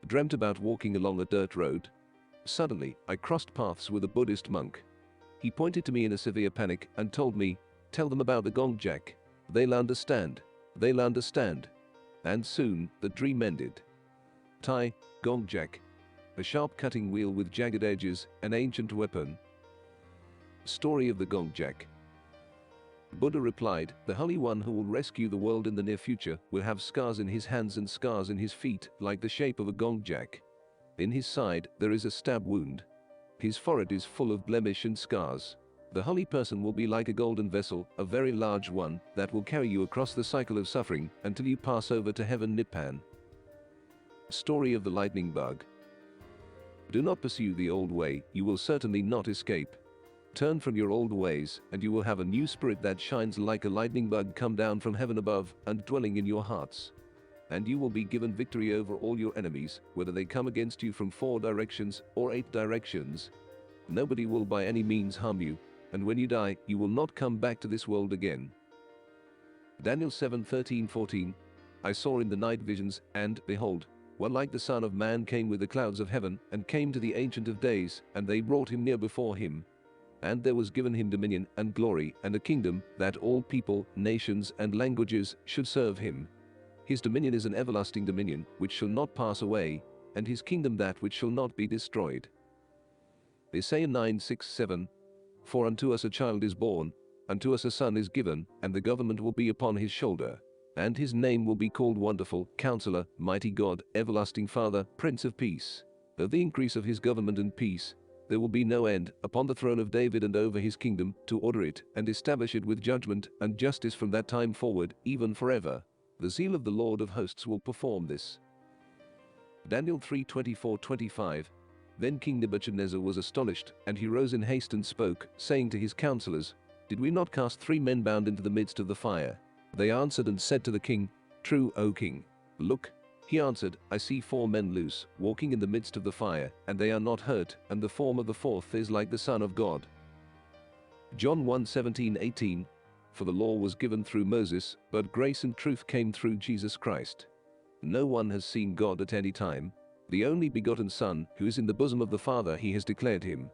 Dreamt about walking along a dirt road. Suddenly, I crossed paths with a Buddhist monk. He pointed to me in a severe panic and told me, "Tell them about the gong jack. They'll understand. They'll understand." And soon, the dream ended. Thai, gong jack. A sharp cutting wheel with jagged edges, an ancient weapon. Story of the gong jack. Buddha replied, "The Holy One who will rescue the world in the near future will have scars in his hands and scars in his feet, like the shape of a gong jack. In his side, there is a stab wound. His forehead is full of blemish and scars. The holy person will be like a golden vessel, a very large one, that will carry you across the cycle of suffering until you pass over to heaven Nippan." Story of the lightning bug. Do not pursue the old way, you will certainly not escape. Turn from your old ways, and you will have a new spirit that shines like a lightning bug come down from heaven above and dwelling in your hearts. And you will be given victory over all your enemies, whether they come against you from 4 directions or 8 directions. Nobody will by any means harm you, and when you die, you will not come back to this world again. Daniel 7:13-14. I saw in the night visions, and, behold, one like the Son of Man came with the clouds of heaven, and came to the Ancient of Days, and they brought him near before him. And there was given him dominion and glory and a kingdom, that all people, nations, and languages should serve him. His dominion is an everlasting dominion, which shall not pass away, and his kingdom that which shall not be destroyed. Isaiah 9:6-7. For unto us a child is born, unto us a son is given, and the government will be upon his shoulder. And his name will be called Wonderful, Counselor, Mighty God, Everlasting Father, Prince of Peace. Of the increase of his government and peace, there will be no end, upon the throne of David and over his kingdom, to order it and establish it with judgment and justice from that time forward, even forever. The zeal of the Lord of hosts will perform this. Daniel 3:24-25. Then King Nebuchadnezzar was astonished, and he rose in haste and spoke, saying to his counselors, "Did we not cast 3 men bound into the midst of the fire?" They answered and said to the king, "True, O king." "Look," he answered, "I see 4 men loose, walking in the midst of the fire, and they are not hurt, and the form of the 4th is like the Son of God." John 1:17-18. For the law was given through Moses, but grace and truth came through Jesus Christ. No one has seen God at any time. The only begotten Son, who is in the bosom of the Father, he has declared him.